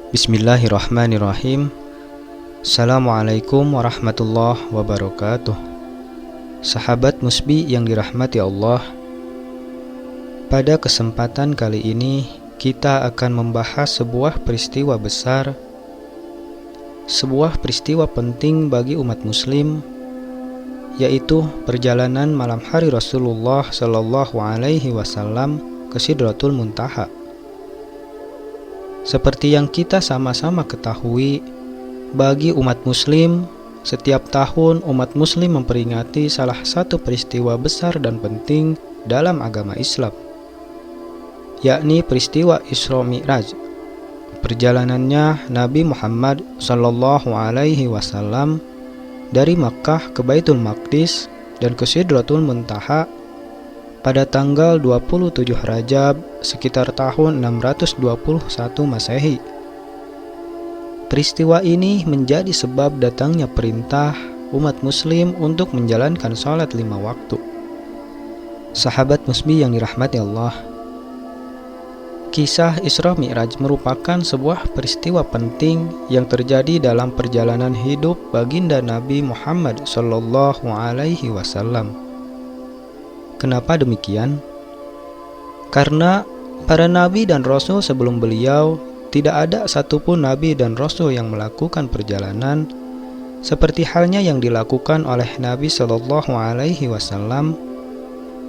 Bismillahirrahmanirrahim. Assalamualaikum warahmatullahi wabarakatuh. Sahabat Musbi yang dirahmati Allah, pada kesempatan kali ini kita akan membahas sebuah peristiwa besar, sebuah peristiwa penting bagi umat muslim, yaitu perjalanan malam hari Rasulullah Shallallahu Alaihi Wasallam ke Sidratul Muntaha. Seperti yang kita sama-sama ketahui, bagi umat muslim, setiap tahun umat muslim memperingati salah satu peristiwa besar dan penting dalam agama Islam, yakni peristiwa Isra Mi'raj. Perjalanannya Nabi Muhammad Sallallahu Alaihi Wasallam dari Makkah ke Baitul Maqdis dan ke Sidratul Muntaha pada tanggal 27 Rajab sekitar tahun 621 Masehi. Peristiwa ini menjadi sebab datangnya perintah umat muslim untuk menjalankan sholat 5 waktu. Sahabat Musbi yang dirahmati Allah, kisah Isra Mi'raj merupakan sebuah peristiwa penting yang terjadi dalam perjalanan hidup baginda Nabi Muhammad Sallallahu Alaihi Wasallam. Kenapa demikian? Karena para nabi dan rasul sebelum beliau, tidak ada satupun nabi dan rasul yang melakukan perjalanan seperti halnya yang dilakukan oleh Nabi Shallallahu Alaihi Wasallam,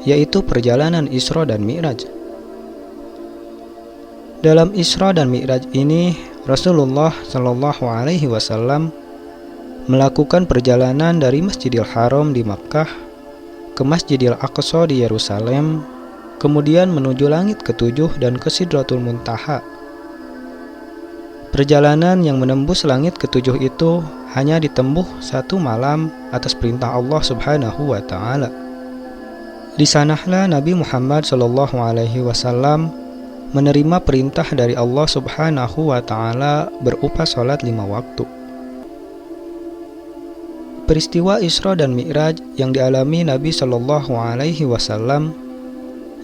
yaitu perjalanan Isra dan Mi'raj. Dalam Isra dan Mi'raj ini, Rasulullah Shallallahu Alaihi Wasallam melakukan perjalanan dari Masjidil Haram di Makkah ke Masjidil Aqsa di Yerusalem, kemudian menuju langit ketujuh dan ke Sidratul Muntaha. Perjalanan yang menembus langit ketujuh itu hanya ditempuh 1 malam atas perintah Allah Subhanahu wa Ta'ala. Di sanalah Nabi Muhammad Sallallahu Alaihi Wasallam menerima perintah dari Allah Subhanahu wa Ta'ala berupa sholat 5 waktu. Peristiwa Isra dan Mi'raj yang dialami Nabi Shallallahu Alaihi Wasallam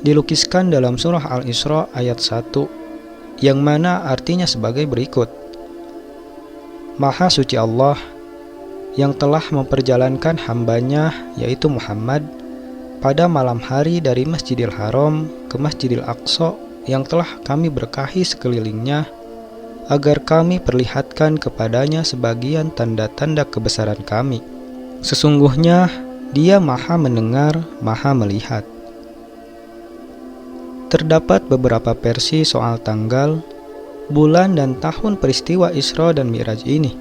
dilukiskan dalam surah Al-Isra ayat 1, yang mana artinya sebagai berikut: Maha suci Allah yang telah memperjalankan hambanya, yaitu Muhammad, pada malam hari dari Masjidil Haram ke Masjidil Aqsa yang telah kami berkahi sekelilingnya, agar kami perlihatkan kepadanya sebagian tanda-tanda kebesaran kami. Sesungguhnya Dia Maha mendengar, Maha melihat. Terdapat beberapa versi soal tanggal, bulan, dan tahun peristiwa Isra dan Mi'raj ini.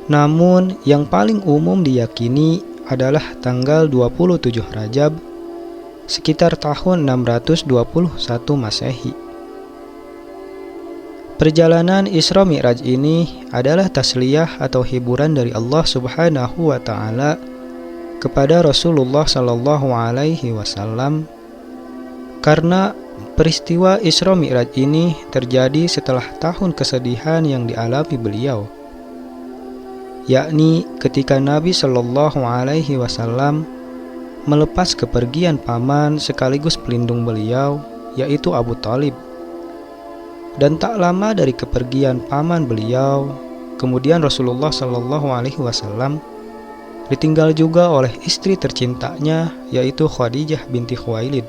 Namun yang paling umum diyakini adalah tanggal 27 Rajab sekitar tahun 621 Masehi. Perjalanan Isra Mi'raj ini adalah tasliyah atau hiburan dari Allah Subhanahu wa Ta'ala kepada Rasulullah Sallallahu Alaihi Wasallam, karena peristiwa Isra Mi'raj ini terjadi setelah tahun kesedihan yang dialami beliau, yakni ketika Nabi Sallallahu Alaihi Wasallam melepas kepergian paman sekaligus pelindung beliau, yaitu Abu Thalib. Dan tak lama dari kepergian paman beliau, kemudian Rasulullah Shallallahu Alaihi Wasallam ditinggal juga oleh istri tercintanya, yaitu Khadijah binti Khuwailid.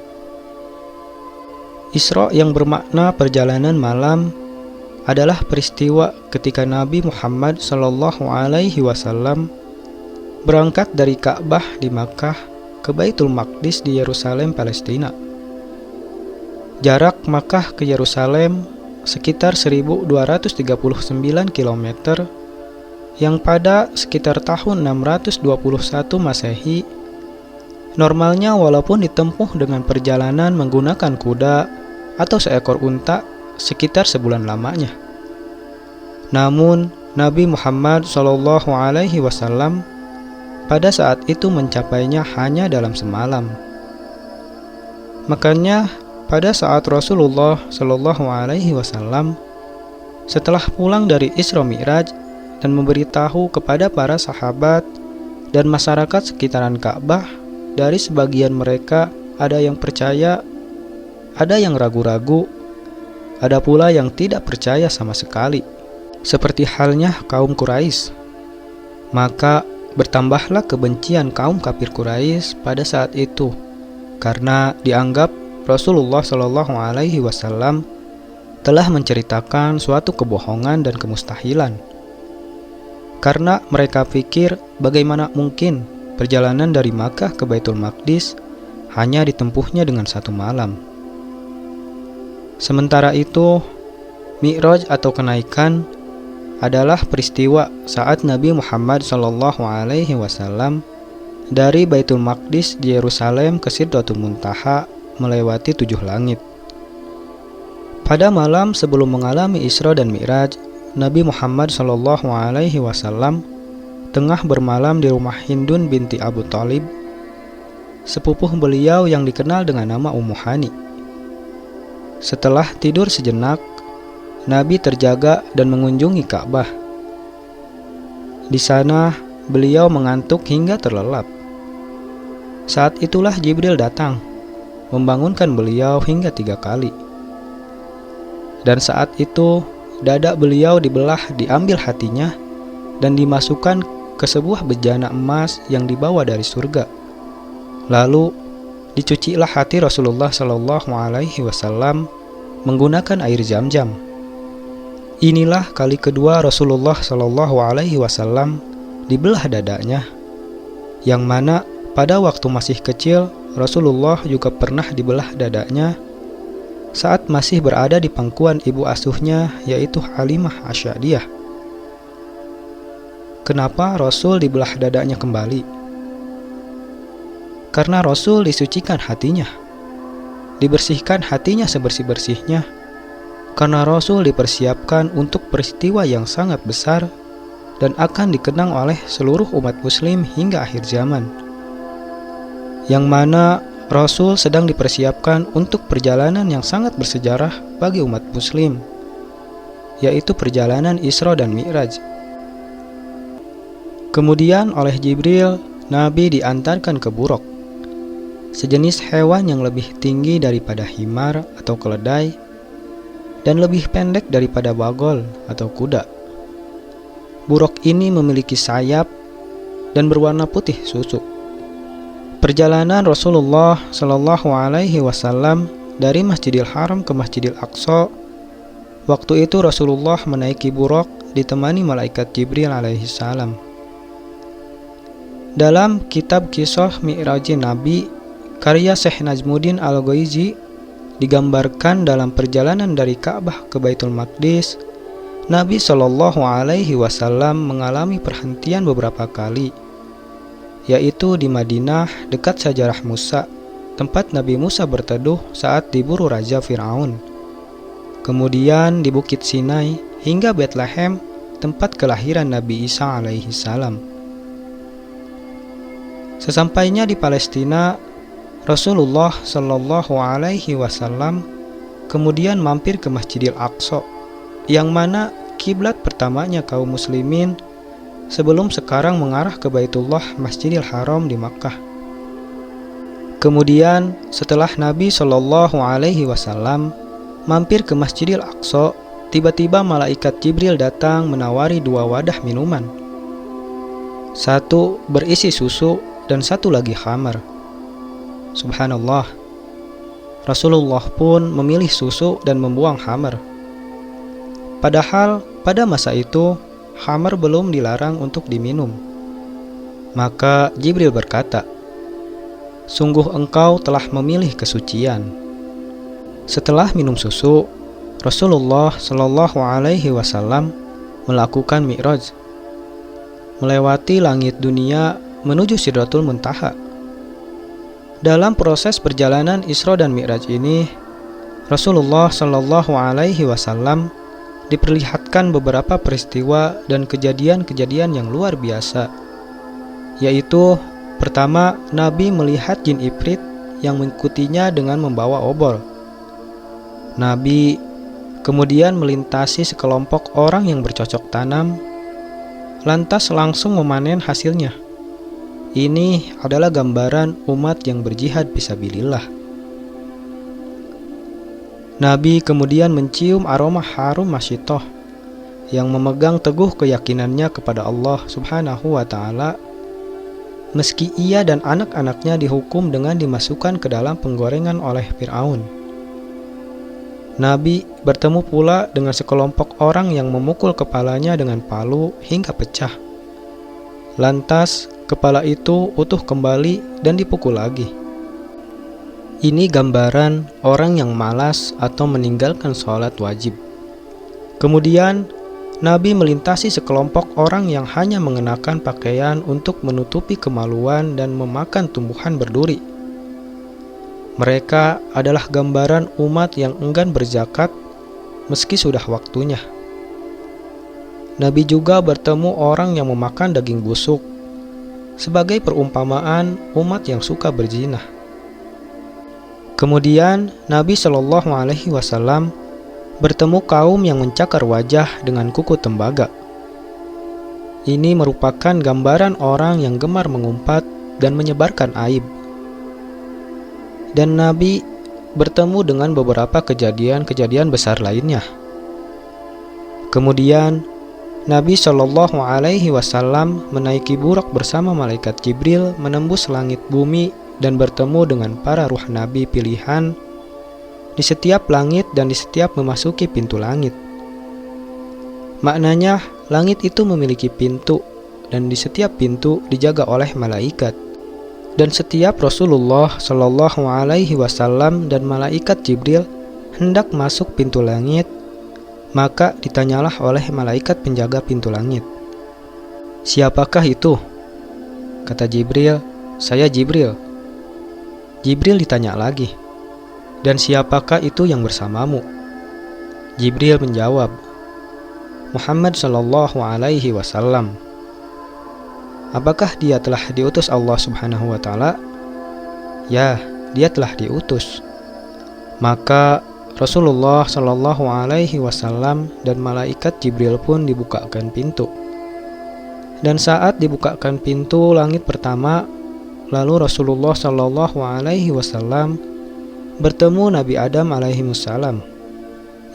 Isra yang bermakna perjalanan malam adalah peristiwa ketika Nabi Muhammad Shallallahu Alaihi Wasallam berangkat dari Ka'bah di Makkah ke Baitul Maqdis di Yerusalem, Palestina. Jarak Makkah ke Yerusalem sekitar 1239 km, yang pada sekitar tahun 621 Masehi normalnya walaupun ditempuh dengan perjalanan menggunakan kuda atau seekor unta sekitar sebulan lamanya. Namun Nabi Muhammad Shallallahu Alaihi Wasallam pada saat itu mencapainya hanya dalam semalam. Makanya pada saat Rasulullah Shallallahu Alaihi Wasallam setelah pulang dari Isra Mi'raj dan memberitahu kepada para sahabat dan masyarakat sekitaran Ka'bah, dari sebagian mereka ada yang percaya, ada yang ragu-ragu, ada pula yang tidak percaya sama sekali, seperti halnya kaum Quraisy. Maka bertambahlah kebencian kaum kafir Quraisy pada saat itu, karena dianggap Rasulullah Shallallahu Alaihi Wasallam telah menceritakan suatu kebohongan dan kemustahilan. Karena mereka pikir bagaimana mungkin perjalanan dari Makkah ke Baitul Maqdis hanya ditempuhnya dengan 1 malam. Sementara itu, Mi'raj atau kenaikan adalah peristiwa saat Nabi Muhammad SAW dari Baitul Maqdis di Yerusalem ke Sidratul Muntaha melewati 7 langit. Pada malam sebelum mengalami Isra dan Mi'raj, Nabi Muhammad SAW tengah bermalam di rumah Hindun binti Abu Thalib, sepupuh beliau yang dikenal dengan nama Ummu Hani. Setelah tidur sejenak, Nabi terjaga dan mengunjungi Ka'bah. Di sana, beliau mengantuk hingga terlelap. Saat itulah Jibril datang, membangunkan beliau hingga 3 kali. Dan saat itu, dada beliau dibelah, diambil hatinya, dan dimasukkan ke sebuah bejana emas yang dibawa dari surga. Lalu dicucilah hati Rasulullah SAW menggunakan air Zam-Zam. Inilah kali kedua Rasulullah SAW dibelah dadanya, yang mana pada waktu masih kecil Rasulullah juga pernah dibelah dadanya saat masih berada di pangkuan ibu asuhnya, yaitu Halimah Asy'adiyah. Kenapa Rasul dibelah dadanya kembali? Karena Rasul disucikan hatinya, dibersihkan hatinya sebersih-bersihnya, karena Rasul dipersiapkan untuk peristiwa yang sangat besar dan akan dikenang oleh seluruh umat muslim hingga akhir zaman, yang mana Rasul sedang dipersiapkan untuk perjalanan yang sangat bersejarah bagi umat muslim, yaitu perjalanan Isra dan Mi'raj. Kemudian oleh Jibril, Nabi diantarkan ke buraq, sejenis hewan yang lebih tinggi daripada himar atau keledai dan lebih pendek daripada bagol atau kuda. Buraq ini memiliki sayap dan berwarna putih susu. Perjalanan Rasulullah Shallallahu Alaihi Wasallam dari Masjidil Haram ke Masjidil Aqsa, waktu itu Rasulullah menaiki buraq ditemani malaikat Jibril alaihissalam. Dalam kitab Kisah Mi'rajin Nabi karya Syekh Najmuddin Al-Ghaizi, digambarkan dalam perjalanan dari Ka'bah ke Baitul Maqdis, Nabi Shallallahu Alaihi Wasallam mengalami perhentian beberapa kali, yaitu di Madinah dekat Sajarah Musa, tempat Nabi Musa berteduh saat diburu Raja Fir'aun. Kemudian di Bukit Sinai hingga Bethlehem, tempat kelahiran Nabi Isa alaihi salam. Sesampainya di Palestina, Rasulullah Shallallahu Alaihi Wasallam kemudian mampir ke Masjidil Aqsa, yang mana kiblat pertamanya kaum muslimin sebelum sekarang mengarah ke Baitullah Masjidil Haram di Makkah. Kemudian setelah Nabi Shallallahu Alaihi Wasallam mampir ke Masjidil Aqsa, tiba-tiba malaikat Jibril datang menawari 2 wadah minuman. Satu berisi susu dan satu lagi khamar. Subhanallah, Rasulullah pun memilih susu dan membuang khamar. Padahal pada masa itu khamar belum dilarang untuk diminum. Maka Jibril berkata, "Sungguh engkau telah memilih kesucian." Setelah minum susu, Rasulullah Shallallahu Alaihi Wasallam melakukan Mi'raj, melewati langit dunia menuju Sidratul Muntaha. Dalam proses perjalanan Isra dan Mi'raj ini, Rasulullah Shallallahu Alaihi Wasallam diperlihatkan beberapa peristiwa dan kejadian-kejadian yang luar biasa, yaitu pertama, Nabi melihat jin Ifrit yang mengikutinya dengan membawa obor. Nabi kemudian melintasi sekelompok orang yang bercocok tanam, lantas langsung memanen hasilnya. Ini adalah gambaran umat yang berjihad fisabilillah. Nabi kemudian mencium aroma harum masyitoh yang memegang teguh keyakinannya kepada Allah Subhanahu wa Ta'ala, meski ia dan anak-anaknya dihukum dengan dimasukkan ke dalam penggorengan oleh Fir'aun. Nabi bertemu pula dengan sekelompok orang yang memukul kepalanya dengan palu hingga pecah. Lantas kepala itu utuh kembali dan dipukul lagi. Ini gambaran orang yang malas atau meninggalkan sholat wajib. Kemudian Nabi melintasi sekelompok orang yang hanya mengenakan pakaian untuk menutupi kemaluan dan memakan tumbuhan berduri. Mereka adalah gambaran umat yang enggan berzakat meski sudah waktunya. Nabi juga bertemu orang yang memakan daging busuk sebagai perumpamaan umat yang suka berzina. Kemudian Nabi Shallallahu Alaihi Wasallam bertemu kaum yang mencakar wajah dengan kuku tembaga. Ini merupakan gambaran orang yang gemar mengumpat dan menyebarkan aib. Dan Nabi bertemu dengan beberapa kejadian-kejadian besar lainnya. Kemudian Nabi Shallallahu Alaihi Wasallam menaiki burak bersama malaikat Jibril menembus langit bumi dan bertemu dengan para ruh Nabi pilihan di setiap langit dan di setiap memasuki pintu langit. Maknanya, langit itu memiliki pintu dan di setiap pintu dijaga oleh malaikat. Dan setiap Rasulullah Shallallahu Alaihi Wasallam dan malaikat Jibril hendak masuk pintu langit, maka ditanyalah oleh malaikat penjaga pintu langit, "Siapakah itu?" Kata Jibril, "Saya Jibril." Jibril ditanya lagi, "Dan siapakah itu yang bersamamu?" Jibril menjawab, "Muhammad Shallallahu Alaihi Wasallam." "Apakah dia telah diutus Allah Subhanahu Wa Taala?" "Ya, dia telah diutus." Maka Rasulullah Shallallahu Alaihi Wasallam dan malaikat Jibril pun dibukakan pintu. Dan saat dibukakan pintu langit pertama, lalu Rasulullah Shallallahu Alaihi Wasallam bertemu Nabi Adam alaihimussalam.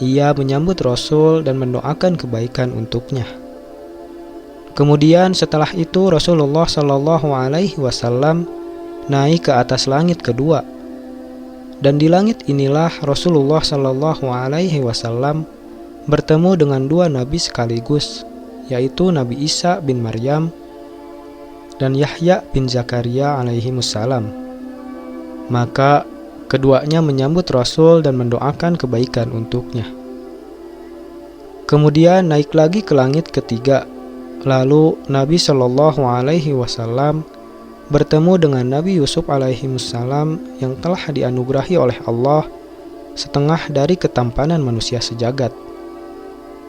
Ia menyambut Rasul dan mendoakan kebaikan untuknya. Kemudian setelah itu Rasulullah Shallallahu Alaihi Wasallam naik ke atas langit kedua. Dan di langit inilah Rasulullah Shallallahu Alaihi Wasallam bertemu dengan dua nabi sekaligus, yaitu Nabi Isa bin Maryam dan Yahya bin Zakaria alaihimussalam. Maka keduanya menyambut Rasul dan mendoakan kebaikan untuknya. Kemudian naik lagi ke langit ketiga. Lalu Nabi Shallallahu Alaihi Wasallam bertemu dengan Nabi Yusuf alaihimussalam yang telah dianugerahi oleh Allah setengah dari ketampanan manusia sejagat.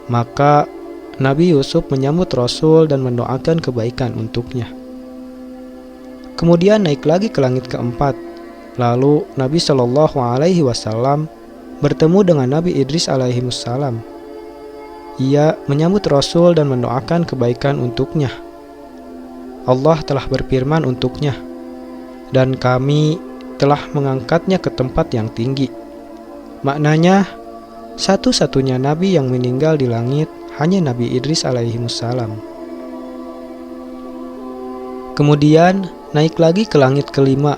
Maka Nabi Yusuf menyambut Rasul dan mendoakan kebaikan untuknya. Kemudian naik lagi ke langit keempat. Lalu Nabi Shallallahu Alaihi Wasallam bertemu dengan Nabi Idris alaihimussalam. Ia menyambut Rasul dan mendoakan kebaikan untuknya. Allah telah berfirman untuknya, "Dan kami telah mengangkatnya ke tempat yang tinggi." Maknanya, satu-satunya Nabi yang meninggal di langit hanya Nabi Idris alaihimussalam. Kemudian naik lagi ke langit kelima.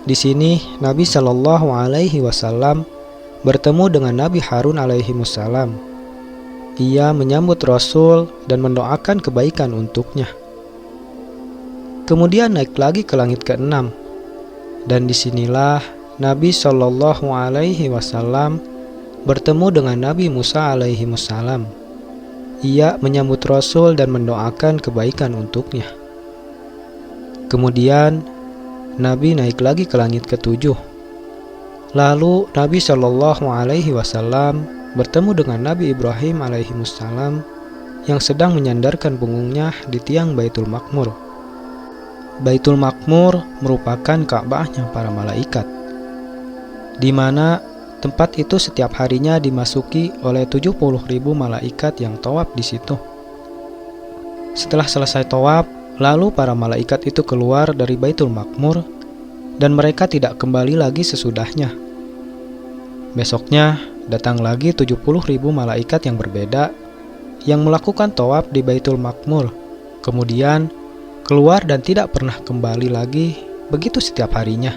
Di sini Nabi Shallallahu Alaihi Wasallam bertemu dengan Nabi Harun alaihimussalam. Ia menyambut Rasul dan mendoakan kebaikan untuknya. Kemudian naik lagi ke langit keenam. Dan disinilah Nabi Shallallahu Alaihi Wasallam bertemu dengan Nabi Musa alaihimussalam. Ia menyambut Rasul dan mendoakan kebaikan untuknya. Kemudian Nabi naik lagi ke langit ketujuh. Lalu Nabi Shallallahu Alaihi Wasallam bertemu dengan Nabi Ibrahim alaihimussalam yang sedang menyandarkan punggungnya di tiang Baitul Maqmur. Baitul Maqmur merupakan Ka'bahnya para malaikat, di mana tempat itu setiap harinya dimasuki oleh 70.000 malaikat yang tawaf di situ. Setelah selesai tawaf, lalu para malaikat itu keluar dari Baitul Maqmur dan mereka tidak kembali lagi sesudahnya. Besoknya datang lagi 70.000 malaikat yang berbeda yang melakukan tawaf di Baitul Ma'mur, kemudian keluar dan tidak pernah kembali lagi, begitu setiap harinya.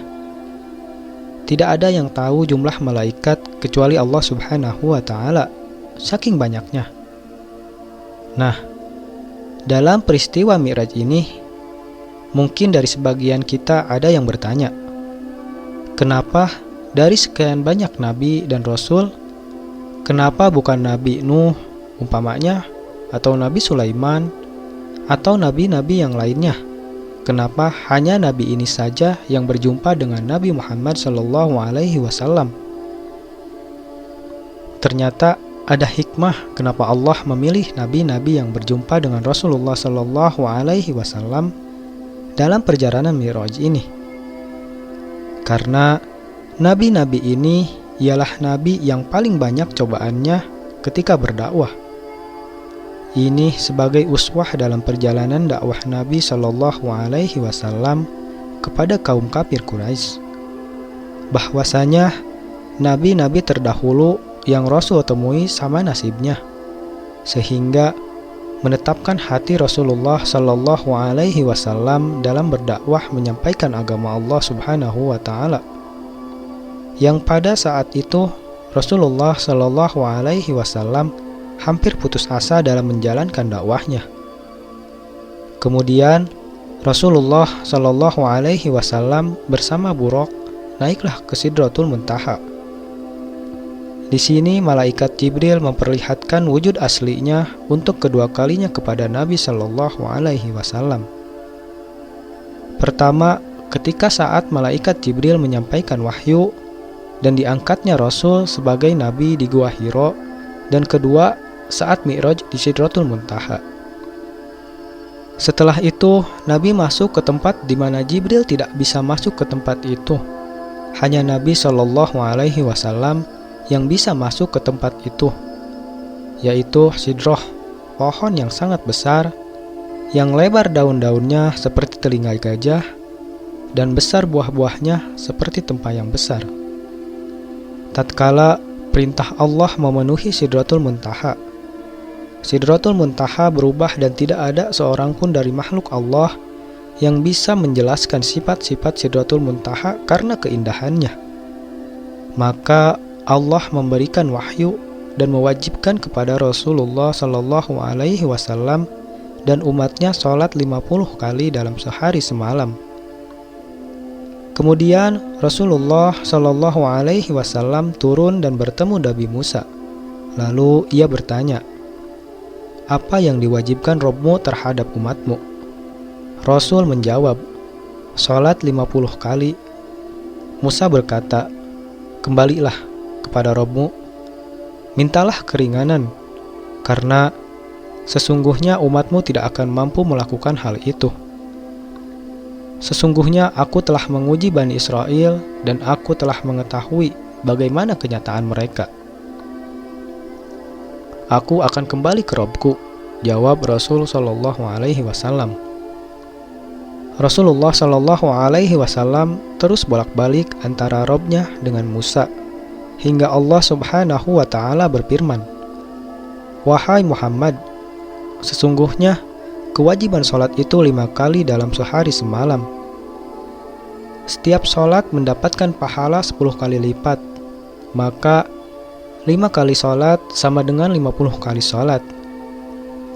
Tidak ada yang tahu jumlah malaikat kecuali Allah Subhanahu wa Ta'ala, saking banyaknya. Nah, dalam peristiwa Mi'raj ini, mungkin dari sebagian kita ada yang bertanya, kenapa dari sekian banyak nabi dan rasul, kenapa bukan Nabi Nuh umpamanya, atau Nabi Sulaiman, atau nabi-nabi yang lainnya? Kenapa hanya nabi ini saja yang berjumpa dengan Nabi Muhammad SAW? Ternyata ada hikmah kenapa Allah memilih nabi-nabi yang berjumpa dengan Rasulullah SAW dalam perjalanan Mi'raj ini. Karena nabi-nabi ini ialah nabi yang paling banyak cobaannya ketika berdakwah. Ini sebagai uswah dalam perjalanan dakwah Nabi SAW kepada kaum kafir Quraisy. Bahwasanya nabi-nabi terdahulu yang Rasul temui sama nasibnya, sehingga menetapkan hati Rasulullah SAW dalam berdakwah menyampaikan agama Allah Subhanahu wa Ta'ala. Yang pada saat itu Rasulullah SAW hampir putus asa dalam menjalankan dakwahnya. Kemudian Rasulullah SAW bersama Buraq naiklah ke Sidratul Muntaha. Di sini malaikat Jibril memperlihatkan wujud aslinya untuk kedua kalinya kepada Nabi SAW. Pertama, ketika saat malaikat Jibril menyampaikan wahyu dan diangkatnya Rasul sebagai Nabi di Gua Hiro, dan kedua, saat Mi'raj di Sidratul Muntaha. Setelah itu, Nabi masuk ke tempat di mana Jibril tidak bisa masuk ke tempat itu. Hanya Nabi SAW yang bisa masuk ke tempat itu, yaitu Sidrah, pohon yang sangat besar, yang lebar daun-daunnya seperti telinga gajah, dan besar buah-buahnya seperti tempayung besar. Tatkala perintah Allah memenuhi Sidratul Muntaha, Sidratul Muntaha berubah dan tidak ada seorang pun dari makhluk Allah yang bisa menjelaskan sifat-sifat Sidratul Muntaha karena keindahannya. Maka Allah memberikan wahyu dan mewajibkan kepada Rasulullah SAW dan umatnya sholat 50 kali dalam sehari semalam. Kemudian Rasulullah SAW turun dan bertemu Nabi Musa. Lalu ia bertanya, apa yang diwajibkan Rabbmu terhadap umatmu? Rasul menjawab, sholat 50 kali. Musa berkata, kembalilah kepada Rabbmu, mintalah keringanan, karena sesungguhnya umatmu tidak akan mampu melakukan hal itu. Sesungguhnya aku telah menguji Bani Israel dan aku telah mengetahui bagaimana kenyataan mereka. Aku akan kembali ke Rabbku, jawab Rasul SAW. Rasulullah SAW terus bolak-balik antara Rabbnya dengan Musa, hingga Allah Subhanahu wa Ta'ala berfirman, wahai Muhammad, sesungguhnya kewajiban sholat itu 5 kali dalam sehari semalam. Setiap sholat mendapatkan pahala 10 kali lipat, maka 5 kali sholat sama dengan 50 kali sholat.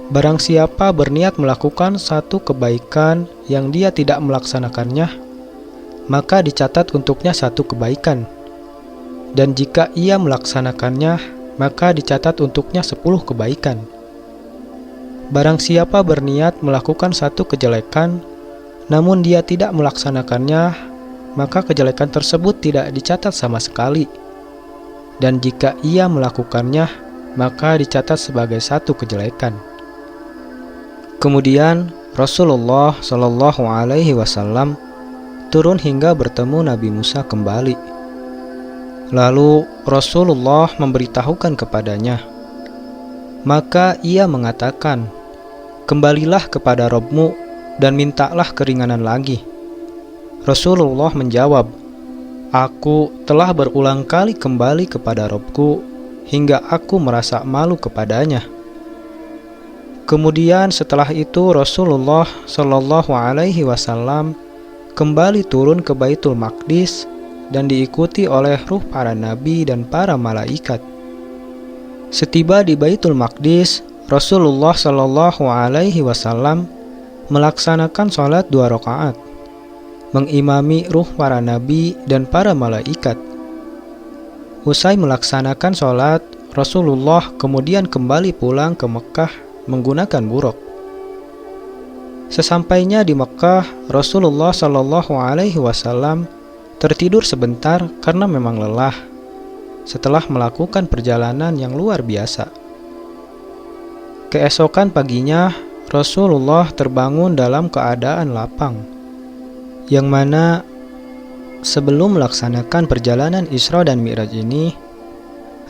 Barang siapa berniat melakukan satu kebaikan yang dia tidak melaksanakannya, maka dicatat untuknya satu kebaikan. Dan jika ia melaksanakannya, maka dicatat untuknya 10 kebaikan. Barang siapa berniat melakukan satu kejelekan, namun dia tidak melaksanakannya, maka kejelekan tersebut tidak dicatat sama sekali. Dan jika ia melakukannya, maka dicatat sebagai satu kejelekan. Kemudian Rasulullah SAW turun hingga bertemu Nabi Musa kembali. Lalu Rasulullah memberitahukan kepadanya. Maka ia mengatakan, kembalilah kepada Rabbmu dan mintalah keringanan lagi. Rasulullah menjawab, aku telah berulang kali kembali kepada Rabbku hingga aku merasa malu kepadanya. Kemudian setelah itu Rasulullah Shallallahu Alaihi Wasallam kembali turun ke Baitul Maqdis dan diikuti oleh ruh para nabi dan para malaikat. Setiba di Baitul Maqdis, Rasulullah Shallallahu Alaihi Wasallam melaksanakan sholat 2 rakaat, mengimami ruh para nabi dan para malaikat. Usai melaksanakan sholat, Rasulullah kemudian kembali pulang ke Mekah menggunakan buruk. Sesampainya di Mekah, Rasulullah Shallallahu Alaihi Wasallam tertidur sebentar karena memang lelah setelah melakukan perjalanan yang luar biasa. Keesokan paginya, Rasulullah terbangun dalam keadaan lapang, yang mana sebelum melaksanakan perjalanan Isra dan Mi'raj ini,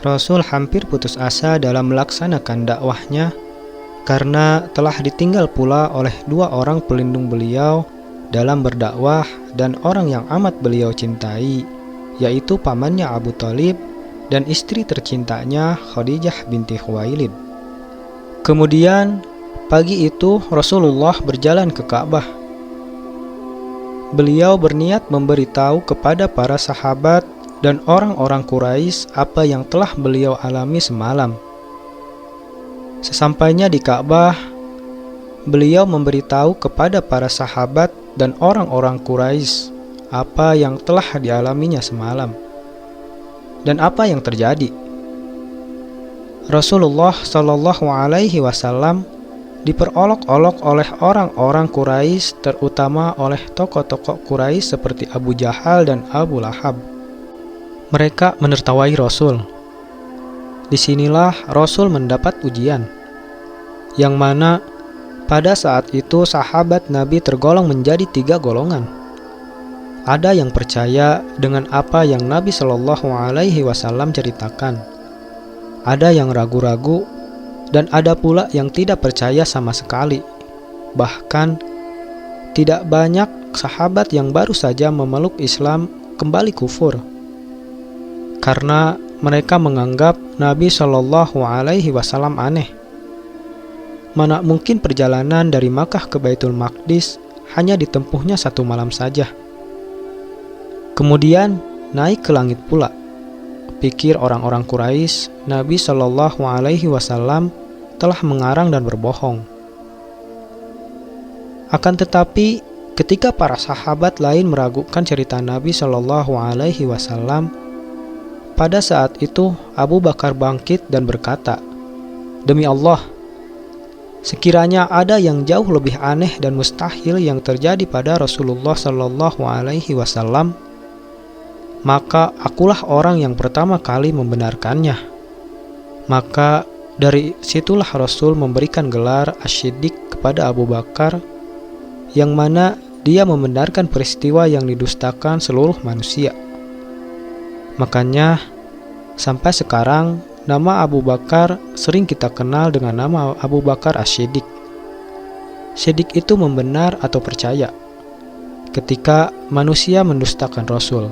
Rasul hampir putus asa dalam melaksanakan dakwahnya karena telah ditinggal pula oleh 2 orang pelindung beliau dalam berdakwah dan orang yang amat beliau cintai, yaitu pamannya Abu Thalib dan istri tercintanya Khadijah binti Khuwailid. Kemudian pagi itu Rasulullah berjalan ke Ka'bah. Beliau berniat memberitahu kepada para sahabat dan orang-orang Quraisy apa yang telah beliau alami semalam. Sesampainya di Ka'bah, beliau memberitahu kepada para sahabat dan orang-orang Quraisy apa yang telah dialaminya semalam dan apa yang terjadi. Rasulullah Shallallahu Alaihi Wasallam diperolok-olok oleh orang-orang Quraisy, terutama oleh tokoh-tokoh Quraisy seperti Abu Jahal dan Abu Lahab. Mereka menertawai Rasul. Disinilah Rasul mendapat ujian, yang mana pada saat itu sahabat Nabi tergolong menjadi 3 golongan. Ada yang percaya dengan apa yang Nabi Shallallahu Alaihi Wasallam ceritakan, ada yang ragu-ragu, dan ada pula yang tidak percaya sama sekali. Bahkan tidak banyak sahabat yang baru saja memeluk Islam kembali kufur, karena mereka menganggap Nabi Shallallahu Alaihi Wasallam aneh. Mana mungkin perjalanan dari Makkah ke Baitul Maqdis hanya ditempuhnya 1 malam saja. Kemudian naik ke langit pula. Pikir orang-orang Quraisy, Nabi Shallallahu Alaihi Wasallam telah mengarang dan berbohong. Akan tetapi, ketika para sahabat lain meragukan cerita Nabi Shallallahu Alaihi Wasallam, pada saat itu Abu Bakar bangkit dan berkata, "Demi Allah, sekiranya ada yang jauh lebih aneh dan mustahil yang terjadi pada Rasulullah Shallallahu Alaihi Wasallam, maka akulah orang yang pertama kali membenarkannya." Maka dari situlah Rasul memberikan gelar Asy-Syiddiq kepada Abu Bakar, yang mana dia membenarkan peristiwa yang didustakan seluruh manusia. Makanya sampai sekarang nama Abu Bakar sering kita kenal dengan nama Abu Bakar Asy-Syiddiq. Syiddiq itu membenar atau percaya ketika manusia mendustakan Rasul.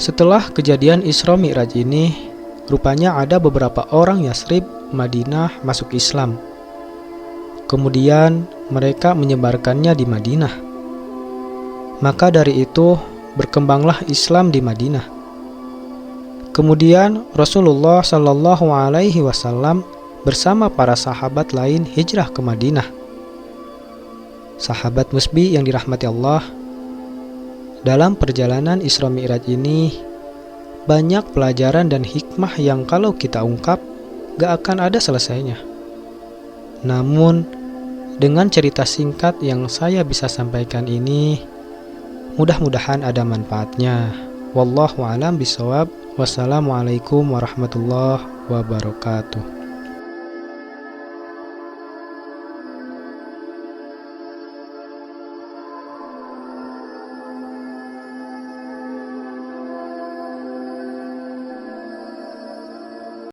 Setelah kejadian Isra Mi'raj ini, rupanya ada beberapa orang Yasrib, Madinah masuk Islam. Kemudian mereka menyebarkannya di Madinah. Maka dari itu berkembanglah Islam di Madinah. Kemudian Rasulullah Shallallahu Alaihi Wasallam bersama para sahabat lain hijrah ke Madinah. Sahabat Musbi yang dirahmati Allah, dalam perjalanan Isra Mi'raj ini banyak pelajaran dan hikmah yang kalau kita ungkap gak akan ada selesainya. Namun dengan cerita singkat yang saya bisa sampaikan ini, mudah-mudahan ada manfaatnya. Wallahu a'lam bishawab. Wassalamualaikum warahmatullahi wabarakatuh.